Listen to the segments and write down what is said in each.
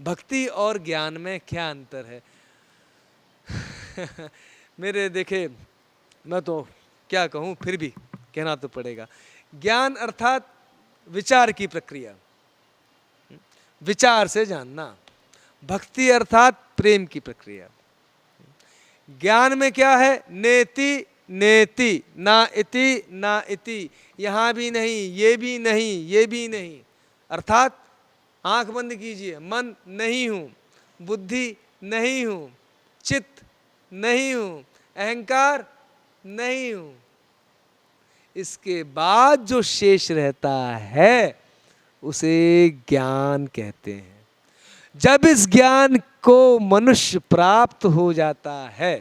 भक्ति और ज्ञान में क्या अंतर है? मेरे देखे, मैं तो क्या कहूँ, फिर भी कहना तो पड़ेगा। ज्ञान अर्थात विचार की प्रक्रिया, विचार से जानना। भक्ति अर्थात प्रेम की प्रक्रिया। ज्ञान में क्या है? नेति नेति, ना इति ना इति, यहाँ भी नहीं, ये भी नहीं, ये भी नहीं। अर्थात आंख बंद कीजिए, मन नहीं हूँ, बुद्धि नहीं हूँ, चित्त नहीं हूँ, अहंकार नहीं हूँ। इसके बाद जो शेष रहता है उसे ज्ञान कहते हैं। जब इस ज्ञान को मनुष्य प्राप्त हो जाता है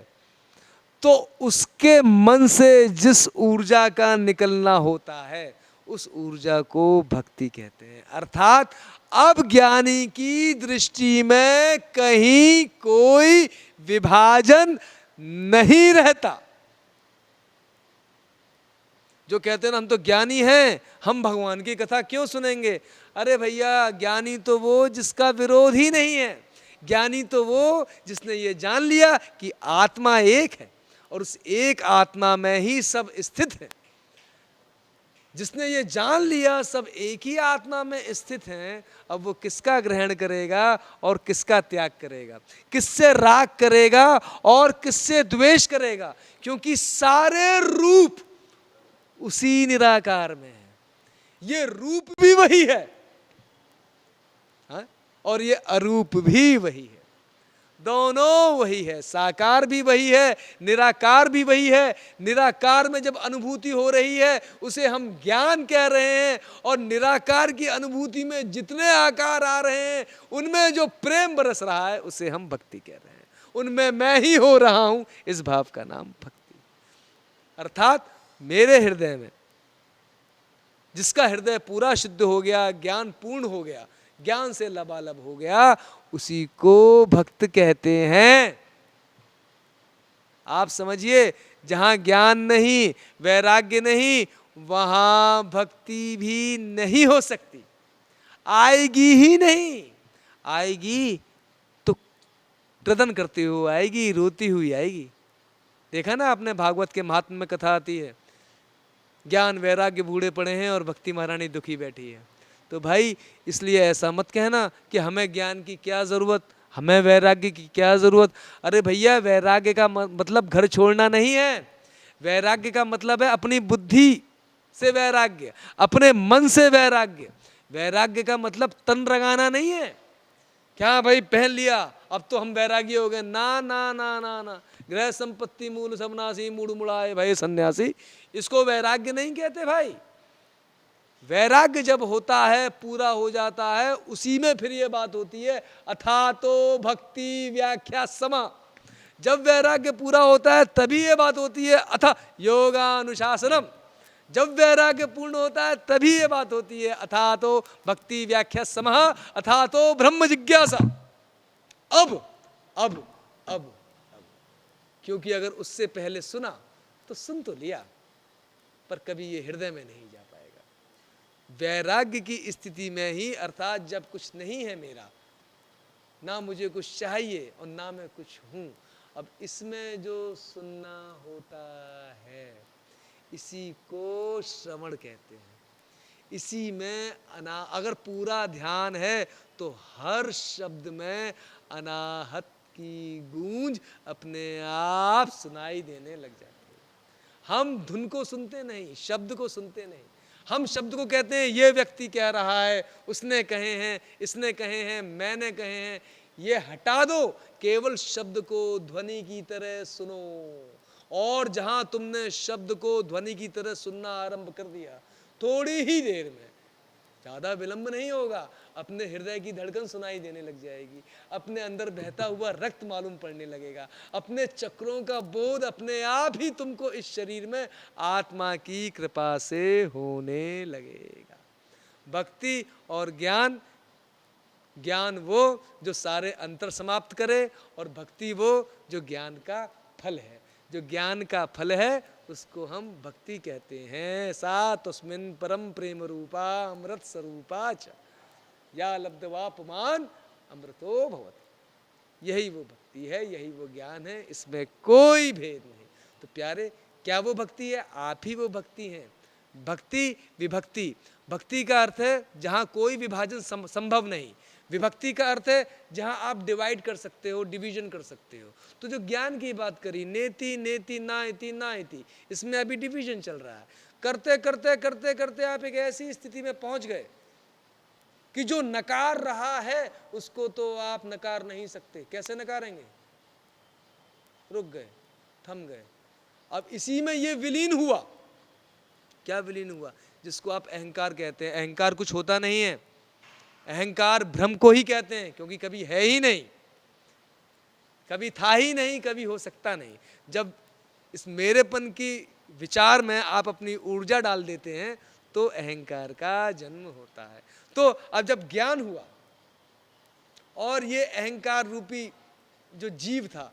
तो उसके मन से जिस ऊर्जा का निकलना होता है उस ऊर्जा को भक्ति कहते हैं। अर्थात अब ज्ञानी की दृष्टि में कहीं कोई विभाजन नहीं रहता। जो कहते हैं ना हम तो ज्ञानी हैं, हम भगवान की कथा क्यों सुनेंगे? अरे भैया, ज्ञानी तो वो जिसका विरोध ही नहीं है। ज्ञानी तो वो जिसने ये जान लिया कि आत्मा एक है और उस एक आत्मा में ही सब स्थित है। जिसने ये जान लिया सब एक ही आत्मा में स्थित हैं, अब वो किसका ग्रहण करेगा और किसका त्याग करेगा, किससे राग करेगा और किससे द्वेष करेगा? क्योंकि सारे रूप उसी निराकार में है। ये रूप भी वही है, हाँ? और ये अरूप भी वही है। दोनों वही है। साकार भी वही है, निराकार भी वही है। निराकार में जब अनुभूति हो रही है उसे हम ज्ञान कह रहे हैं, और निराकार की अनुभूति में जितने आकार आ रहे हैं उनमें जो प्रेम बरस रहा है उसे हम भक्ति कह रहे हैं। उनमें मैं ही हो रहा हूं, इस भाव का नाम भक्ति। अर्थात मेरे हृदय में जिसका हृदय पूरा शुद्ध हो गया, ज्ञान पूर्ण हो गया, ज्ञान से लबालब हो गया, उसी को भक्त कहते हैं। आप समझिए, जहां ज्ञान नहीं, वैराग्य नहीं, वहां भक्ति भी नहीं हो सकती, आएगी ही नहीं। आएगी तो क्रदन करती हुई आएगी, रोती हुई आएगी। देखा ना आपने, भागवत के महात्म्य में कथा आती है, ज्ञान वैराग्य बूढ़े पड़े हैं और भक्ति महारानी दुखी बैठी है। तो भाई इसलिए ऐसा मत कहना कि हमें ज्ञान की क्या ज़रूरत, हमें वैराग्य की क्या ज़रूरत। अरे भैया, वैराग्य का मतलब घर छोड़ना नहीं है। वैराग्य का मतलब है अपनी बुद्धि से वैराग्य, अपने मन से वैराग्य। वैराग्य का मतलब तन रंगाना नहीं है, क्या भाई पहन लिया अब तो हम वैरागी हो गए। ना ना ना ना ना, गृह संपत्ति मूल सबनासी, मूड मुड़ाए भाई सन्यासी, इसको वैराग्य नहीं कहते भाई। वैराग्य जब होता है, पूरा हो जाता है, उसी में फिर ये बात होती है अथा तो भक्ति व्याख्या समा। जब वैराग्य पूरा होता है तभी ये बात होती है अथा योगानुशासनम। जब वैराग्य पूर्ण होता है तभी ये बात होती है अथा तो भक्ति व्याख्या समः, अथा तो ब्रह्म जिज्ञासा। अब अब अब अब क्योंकि अगर उससे पहले सुना तो सुन तो लिया, पर कभी ये हृदय में नहीं जा पाएगा। वैराग्य की स्थिति में ही, अर्थात जब कुछ नहीं है मेरा, ना मुझे कुछ चाहिए और ना मैं कुछ हूं, अब इसमें जो सुनना होता है इसी को श्रवण कहते हैं। इसी में अगर पूरा ध्यान है तो हर शब्द में अनाहत की गूंज अपने आप सुनाई देने लग जाती है। हम धुन को सुनते नहीं, शब्द को सुनते नहीं। हम शब्द को कहते हैं ये व्यक्ति कह रहा है, उसने कहे हैं, इसने कहे हैं, मैंने कहे हैं। ये हटा दो, केवल शब्द को ध्वनि की तरह सुनो। और जहां तुमने शब्द को ध्वनि की तरह सुनना आरंभ कर दिया, थोड़ी ही देर में, ज्यादा विलंब नहीं होगा, अपने हृदय की धड़कन सुनाई देने लग जाएगी, अपने अंदर बहता हुआ रक्त मालूम पड़ने लगेगा, अपने चक्रों का बोध अपने आप ही तुमको इस शरीर में आत्मा की कृपा से होने लगेगा। भक्ति और ज्ञान, ज्ञान वो जो सारे अंतर समाप्त करे, और भक्ति वो जो ज्ञान का फल है। जो ज्ञान का फल है उसको हम भक्ति कहते हैं। सा तस्मिन् परम प्रेम रूपा अमृत स्वरूपा च या लब्धवा पुमान अमृतो भवति। यही वो भक्ति है, यही वो ज्ञान है, इसमें कोई भेद नहीं। तो प्यारे, क्या वो भक्ति है? आप ही वो भक्ति हैं। भक्ति विभक्ति, भक्ति का अर्थ है जहाँ कोई विभाजन संभव नहीं। विभक्ति का अर्थ है जहाँ आप डिवाइड कर सकते हो, डिवीजन कर सकते हो। तो जो ज्ञान की बात करी, नेति नेति ना इति ना इति, इसमें अभी डिवीजन चल रहा है। करते करते करते करते आप एक ऐसी स्थिति में पहुंच गए कि जो नकार रहा है उसको तो आप नकार नहीं सकते। कैसे नकारेंगे? रुक गए, थम गए। अब इसी में ये विलीन हुआ। क्या विलीन हुआ? जिसको आप अहंकार कहते हैं। अहंकार कुछ होता नहीं है, अहंकार भ्रम को ही कहते हैं, क्योंकि कभी है ही नहीं, कभी था ही नहीं, कभी हो सकता नहीं। जब इस मेरेपन की विचार में आप अपनी ऊर्जा डाल देते हैं तो अहंकार का जन्म होता है। तो अब जब ज्ञान हुआ और ये अहंकार रूपी जो जीव था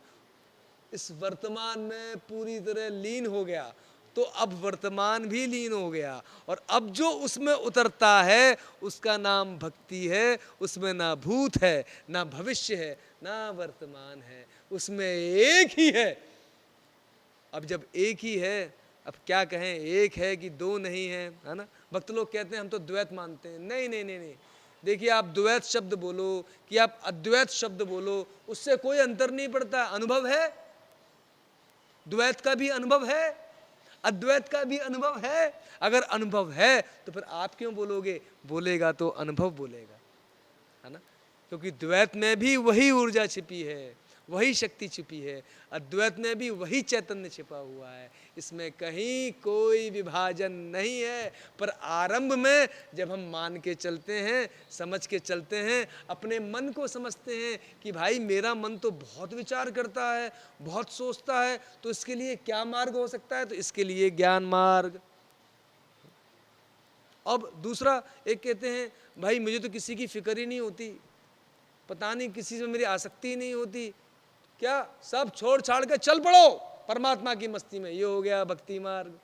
इस वर्तमान में पूरी तरह लीन हो गया, तो अब वर्तमान भी लीन हो गया, और अब जो उसमें उतरता है उसका नाम भक्ति है। उसमें ना भूत है, ना भविष्य है, ना वर्तमान है, उसमें एक ही है। अब जब एक ही है, अब क्या कहें, एक है कि दो नहीं है ना? भक्त लोग कहते हैं हम तो द्वैत मानते हैं। नहीं नहीं नहीं नहीं, देखिए, आप द्वैत शब्द बोलो कि आप अद्वैत शब्द बोलो, उससे कोई अंतर नहीं पड़ता। अनुभव है, द्वैत का भी अनुभव है, अद्वैत का भी अनुभव है। अगर अनुभव है तो फिर आप क्यों बोलोगे? बोलेगा तो अनुभव बोलेगा, है ना? क्योंकि द्वैत में भी वही ऊर्जा छिपी है, वही शक्ति छिपी है, अद्वैत में भी वही चैतन्य छिपा हुआ है। इसमें कहीं कोई विभाजन नहीं है। पर आरंभ में जब हम मान के चलते हैं, समझ के चलते हैं, अपने मन को समझते हैं कि भाई मेरा मन तो बहुत विचार करता है, बहुत सोचता है, तो इसके लिए क्या मार्ग हो सकता है? तो इसके लिए ज्ञान मार्ग। अब दूसरा, एक कहते हैं भाई मुझे तो किसी की फिक्र ही नहीं होती, पता नहीं किसी से मेरी आसक्ति ही नहीं होती, क्या सब छोड़ छाड़ के चल पड़ो परमात्मा की मस्ती में। ये हो गया भक्ति मार्ग।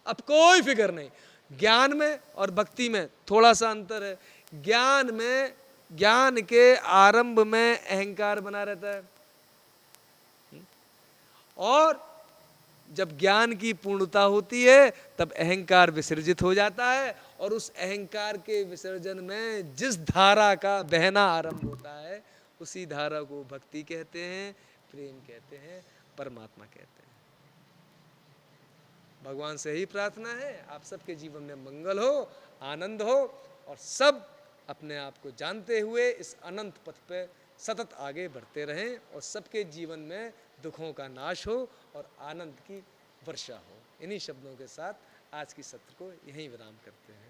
अब कोई फिक्र नहीं। ज्ञान में और भक्ति में थोड़ा सा अंतर है। ज्ञान में, ज्ञान के आरंभ में अहंकार बना रहता है, और जब ज्ञान की पूर्णता होती है तब अहंकार विसर्जित हो जाता है, और उस अहंकार के विसर्जन में जिस धारा का बहना आरंभ होता है उसी धारा को भक्ति कहते हैं, प्रेम कहते हैं, परमात्मा कहते हैं। भगवान से ही प्रार्थना है आप सबके जीवन में मंगल हो, आनंद हो, और सब अपने आप को जानते हुए इस अनंत पथ पे सतत आगे बढ़ते रहें, और सबके जीवन में दुखों का नाश हो और आनंद की वर्षा हो। इन्हीं शब्दों के साथ आज की सत्र को यहीं विराम करते हैं।